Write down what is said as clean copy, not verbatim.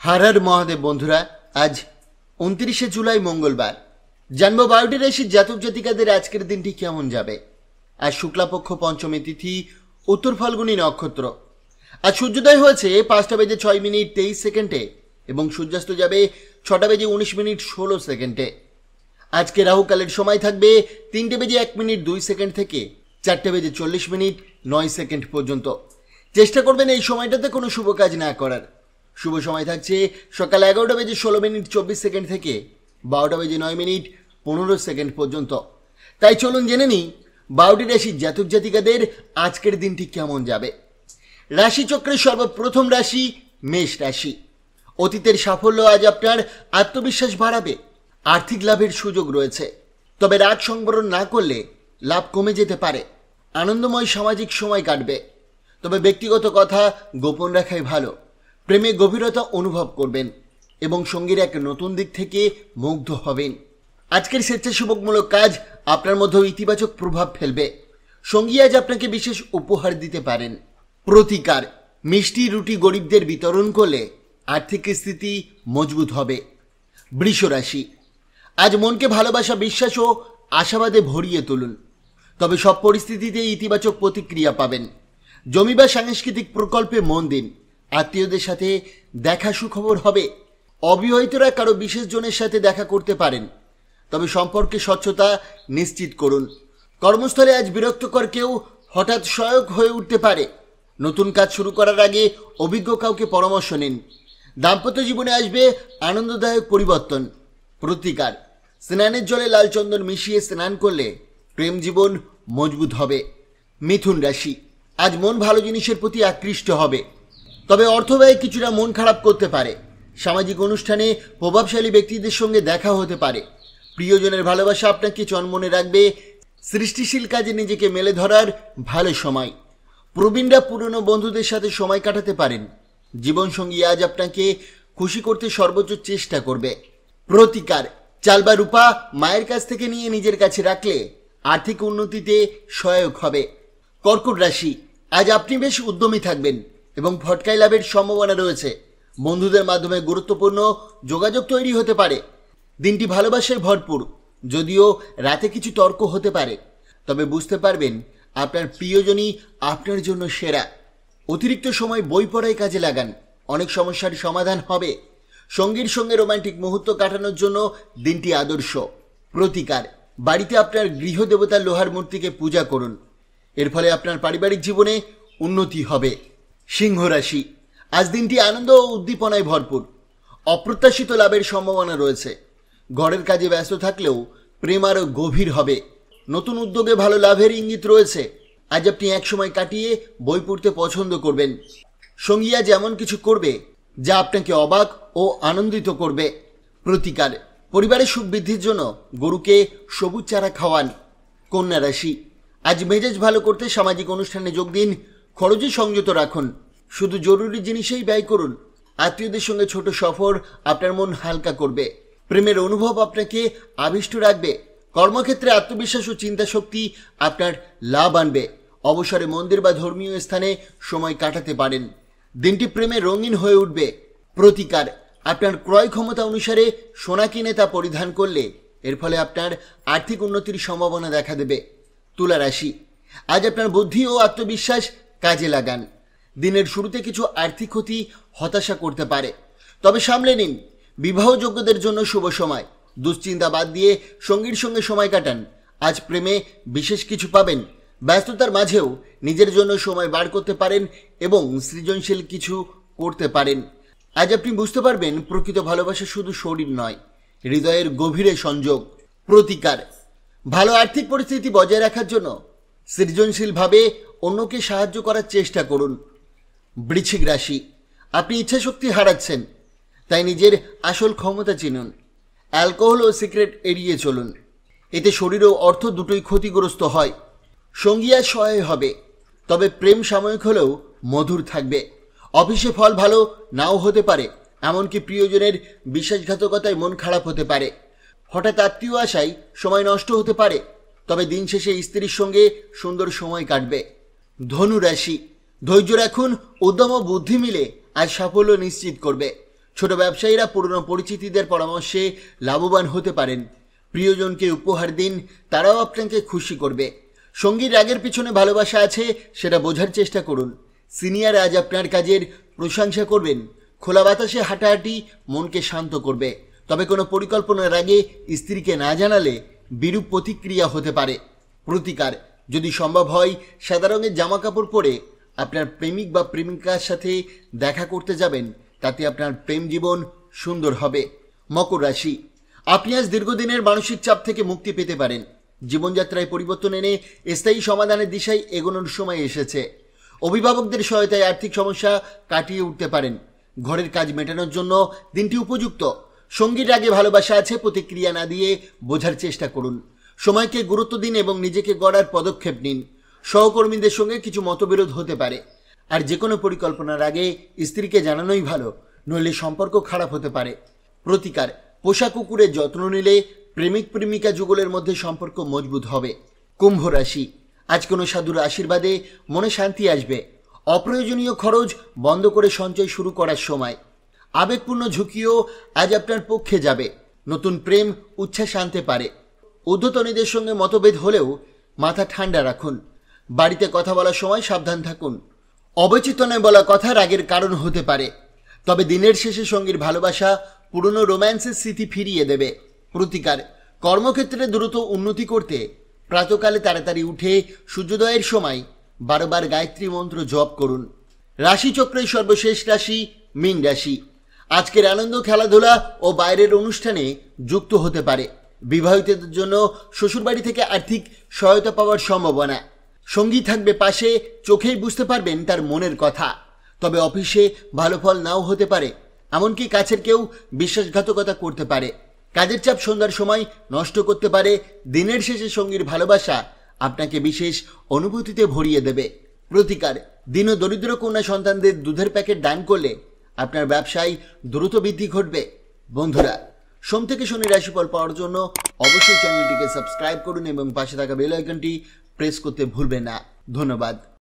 हर हर महादेव बंधुरा आज 29 जुलाई मंगलवार जानबो 12टी राशिर जातक जातिकादेर आजकेर दिनटी केमन जाबे। आज शुक्लापक्ष पंचमी तिथि उत्तर फाल्गुनी नक्षत्र। आज सूर्योदय हয়েছে 5টা বেজে 6 মিনিট 23 সেকেন্ডে এবং সূর্যাস্ত যাবে 6টা বেজে 19 মিনিট 16 সেকেন্ডে। আজকে রাহুকালের সময় থাকবে 3টে বেজে 1 মিনিট 2 সেকেন্ড থেকে 4টে বেজে 40 মিনিট 9 সেকেন্ড পর্যন্ত। চেষ্টা করবেন এই সময়টাতে কোনো শুভ কাজ না করার। শুভ সময় থাকছে সকাল 11টা বেজে 16 মিনিট 24 সেকেন্ড থেকে 12টা বেজে 9 মিনিট 15 সেকেন্ড পর্যন্ত। তাই চলুন জেনে নিই 12টি রাশির জাতক জাতিকাদের আজকের দিনটি কেমন যাবে। রাশিচক্রের সর্বপ্রথম রাশি মেষ রাশি। অতীতের সাফল্য আজ আপনার আত্মবিশ্বাস বাড়াবে। আর্থিক লাভের সুযোগ রয়েছে, তবে রাগ সংবরণ না করলে লাভ কমে যেতে পারে। আনন্দময় সামাজিক সময় কাটবে, তবে ব্যক্তিগত কথা গোপন রাখাই ভালো। প্রেমে গভীরতা অনুভব করবেন এবং সঙ্গীর এক নতুন দিক থেকে মুগ্ধ হবেন। আজকের স্বেচ্ছাসেবকমূলক কাজ আপনার মধ্যে ইতিবাচক প্রভাব ফেলবে। সঙ্গী আজ আপনাকে বিশেষ উপহার দিতে পারেন। প্রতিকার, মিষ্টি রুটি গরিবদের বিতরণ করলে আর্থিক স্থিতি মজবুত হবে। বৃষ রাশি। আজ মনকে ভালোবাসা, বিশ্বাস ও আশাবাদে ভরিয়ে তুলুন, তবে সব পরিস্থিতিতে ইতিবাচক প্রতিক্রিয়া পাবেন। জমি বা সাংস্কৃতিক প্রকল্পে মন দিন। আত্মীয়দের সাথে দেখা সুখবর হবে। অবিবাহিতরা কারো বিশেষ জনের সাথে দেখা করতে পারেন, তবে সম্পর্কে স্বচ্ছতা নিশ্চিত করুন। কর্মস্থলে আজ বিরক্তকর কেউ হঠাৎ সহায়ক হয়ে উঠতে পারে। নতুন কাজ শুরু করার আগে অভিজ্ঞ কাউকে পরামর্শ নিন। দাম্পত্য জীবনে আসবে আনন্দদায়ক পরিবর্তন। প্রতিকার, স্নানের জলে লাল চন্দন মিশিয়ে স্নান করলে প্রেম জীবন মজবুত হবে। মিথুন রাশি। আজ মন ভালো জিনিসের প্রতি আকৃষ্ট হবে, তবে অর্থব্যয় কিছুটা মন খারাপ করতে পারে। সামাজিক অনুষ্ঠানে প্রভাবশালী ব্যক্তিদের সঙ্গে দেখা হতে পারে। প্রিয়জনের ভালোবাসা আপনাকে চনমনে রাখবে। সৃষ্টিশীল কাজে নিজেকে মেলে ধরার ভালো সময়। প্রবীণরা পুরনো বন্ধুদের সাথে সময় কাটাতে পারেন। জীবনসঙ্গী আজ আপনাকে খুশি করতে সর্বোচ্চ চেষ্টা করবে। প্রতিকার, চাল বা রূপা মায়ের কাছ থেকে নিয়ে নিজের কাছে রাখলে আর্থিক উন্নতিতে সহায়ক হবে। কর্কট রাশি। আজ আপনি বেশ উদ্যমী থাকবেন এবং ফটকাই লাভের সম্ভাবনা রয়েছে। বন্ধুদের মাধ্যমে গুরুত্বপূর্ণ যোগাযোগ তৈরি হতে পারে। দিনটি ভালোবাসায় ভরপুর, যদিও রাতে কিছু তর্ক হতে পারে, তবে বুঝতে পারবেন আপনার প্রিয়জনই আপনার জন্য সেরা। অতিরিক্ত সময় বই পড়ায় কাজে লাগান, অনেক সমস্যার সমাধান হবে। সঙ্গীর সঙ্গে রোমান্টিক মুহূর্ত কাটানোর জন্য দিনটি আদর্শ। প্রতিকার, বাড়িতে আপনার গৃহদেবতার লোহার মূর্তিকে পূজা করুন, এর ফলে আপনার পারিবারিক জীবনে উন্নতি হবে। সিংহ রাশি। আজ দিনটি আনন্দ ও উদ্দীপনায় ভরপুর। অপ্রত্যাশিত লাভের সম্ভাবনা রয়েছে। ঘরের কাজে ব্যস্ত থাকলেও প্রেম আরও গভীর হবে। নতুন উদ্যোগে ভালো লাভের ইঙ্গিত রয়েছে। আজ আপনি এক সময় কাটিয়ে বই পড়তে পছন্দ করবেন। সঙ্গী আজ এমন কিছু করবে যা আপনাকে অবাক ও আনন্দিত করবে। প্রতিকার, পরিবারের সুখ বৃদ্ধির জন্য গরুকে সবুজ চারা খাওয়ান। কন্যা রাশি। আজ মেজাজ ভালো করতে সামাজিক অনুষ্ঠানে যোগ দিন। খরচে সংযত রাখুন, শুধু জরুরি জিনিসেই ব্যয় করুন। আত্মীয়দের সঙ্গে ছোট সফর আপনার মন হালকা করবে। প্রেমের অনুভব আপনাকে আবিষ্ট রাখবে। কর্মক্ষেত্রে আত্মবিশ্বাস ও চিন্তা শক্তি আপনার লাভ আনবে। অবসরে মন্দির বা ধর্মীয় স্থানে সময় কাটাতে পারেন। দিনটি প্রেমে রঙিন হয়ে উঠবে। প্রতিকার, আপনার ক্রয় ক্ষমতা অনুসারে সোনা কিনে তা পরিধান করলে এর ফলে আপনার আর্থিক উন্নতির সম্ভাবনা দেখা দেবে। তুলা রাশি। আজ আপনার বুদ্ধি ও আত্মবিশ্বাস কাজে লাগান। দিনের শুরুতে কিছু আর্থিক ক্ষতি হতাশা করতে পারে, তবে সামলে নিন। বিবাহযোগ্যদের জন্য শুভ সময়। দুশ্চিন্তা বাদ দিয়ে সঙ্গীর সঙ্গে সময় কাটান। আজ প্রেমে বিশেষ কিছু পাবেন। ব্যস্ততার মাঝেও নিজের জন্য সময় বার করতে পারেন এবং সৃজনশীল কিছু করতে পারেন। আজ আপনি বুঝতে পারবেন প্রকৃত ভালোবাসা শুধু শরীর নয়, হৃদয়ের গভীরে সংযোগ। প্রতিকার, ভালো আর্থিক পরিস্থিতি বজায় রাখার জন্য সৃজনশীলভাবে অন্যকে সাহায্য করার চেষ্টা করুন। বৃশ্চিক রাশি। আপনি ইচ্ছাশক্তি হারাচ্ছেন, তাই নিজের আসল ক্ষমতা চিনুন। অ্যালকোহল ও সিগারেট এড়িয়ে চলুন, এতে শরীর ও অর্থ দুটোই ক্ষতিগ্রস্ত হয়। সঙ্গী আজ সহায় হবে, তবে প্রেম সাময়িক হলেও মধুর থাকবে। অফিসে ফল ভালো নাও হতে পারে, এমনকি প্রিয়জনের বিশ্বাসঘাতকতায় মন খারাপ হতে পারে। হঠাৎ আত্মীয় আসায় সময় নষ্ট হতে পারে, তবে দিন শেষে স্ত্রীর সঙ্গে সুন্দর সময় কাটবে। ধনু রাশি। ধৈর্য রাখুন, উদ্যম ও বুদ্ধি মিলে আজ সাফল্য নিশ্চিত করবে। ছোট ব্যবসায়ীরা পুরনো পরিচিতিদের পরামর্শে লাভবান হতে পারেন। প্রিয়জনকে উপহার দিন, তারাও আপনাকে খুশি করবে। সঙ্গীর রাগের পিছনে ভালোবাসা আছে, সেটা বোঝার চেষ্টা করুন। সিনিয়র আজ আপনার কাজের প্রশংসা করবেন। খোলা বাতাসে হাঁটাহাঁটি মনকে শান্ত করবে। তবে কোনো পরিকল্পনার আগে স্ত্রীকে না জানালে বিরূপ প্রতিক্রিয়া হতে পারে। প্রতিকার, যদি সম্ভব হয় সাদা রঙের জামা কাপড় পরে আপনার প্রেমিক বা প্রেমিকার সাথে দেখা করতে যাবেন, তাতে আপনার প্রেম জীবন সুন্দর হবে। মকর রাশি, আপনি আজ দীর্ঘদিনের মানসিক চাপ থেকে মুক্তি পেতে পারেন। জীবনযাত্রায় পরিবর্তন এনে স্থায়ী সমাধানের দিশায় এগোনোর সময় এসেছে। অভিভাবকদের সহায়তায় আর্থিক সমস্যা কাটিয়ে উঠতে পারেন। ঘরের কাজ মেটানোর জন্য দিনটি উপযুক্ত। সঙ্গীর রাগে ভালোবাসা আছে, প্রতিক্রিয়া না দিয়ে বোঝার চেষ্টা করুন। সময়কে গুরুত্ব দিন এবং নিজেকে গড়ার পদক্ষেপ নিন। সহকর্মীদের সঙ্গে কিছু মতবিরোধ হতে পারে, আর যে কোনো পরিকল্পনার আগে স্ত্রীকে জানানোই ভালো, নইলে সম্পর্ক খারাপ হতে পারে। প্রতিকার, পোষা কুকুরের যত্ন নিলে প্রেমিক প্রেমিকা যুগলের মধ্যে সম্পর্ক মজবুত হবে। কুম্ভ রাশি, আজ কোনো সাধুর আশীর্বাদে মনে শান্তি আসবে। অপ্রয়োজনীয় খরচ বন্ধ করে সঞ্চয় শুরু করার সময়। আবেগপূর্ণ ঝুঁকিও আজ আপনার পক্ষে যাবে। নতুন প্রেম উচ্ছ্বাস আনতে পারে। ঊর্ধ্বতনীদের সঙ্গে মতভেদ হলেও মাথা ঠান্ডা রাখুন। বাড়িতে কথা বলার সময় সাবধান থাকুন। অবচেতনে বলা কথা রাগের কারণ হতে পারে। তবে দিনের শেষে সঙ্গীর ভালোবাসা পুরনো রোম্যান্সের স্মৃতি ফিরিয়ে দেবে। প্রতিকার, কর্মক্ষেত্রে দ্রুত উন্নতি করতে প্রাতকালে তাড়াতাড়ি উঠে সূর্যোদয়ের সময় 12 বার গায়ত্রী মন্ত্র জপ করুন। রাশিচক্রের সর্বশেষ রাশি মীন রাশি। আজকের আনন্দ খেলাধুলা ও বাইরের অনুষ্ঠানে যুক্ত হতে পারে। বিবাহিতদের জন্য শ্বশুরবাড়ি থেকে আর্থিক সহায়তা পাওয়ার সম্ভাবনা। সঙ্গী থাকবে পাশে, চোখেই বুঝতে পারবেন তার মনের কথা। তবে অফিসে ভালো ফল নাও হতে পারে, এমনকি কাছের কেউ বিশ্বাসঘাতকতা করতে পারে। কাজের চাপ সন্ধ্যার সময় নষ্ট করতে পারে। দিনের শেষে সঙ্গীর ভালোবাসা আপনাকে বিশেষ অনুভূতিতে ভরিয়ে দেবে। প্রতিকার, দীন ও দরিদ্র কন্যা সন্তানদের দুধের প্যাকেট দান করলে আপনার ব্যবসায় দ্রুত বৃদ্ধি ঘটবে। বন্ধুরা, সোম থেকে শনি রাশিফল পাওয়ার জন্য অবশ্যই চ্যানেলটিকে সাবস্ক্রাইব করুন এবং পাশে থাকা বেল আইকনটি প্রেস করতে ভুলবেন না। ধন্যবাদ।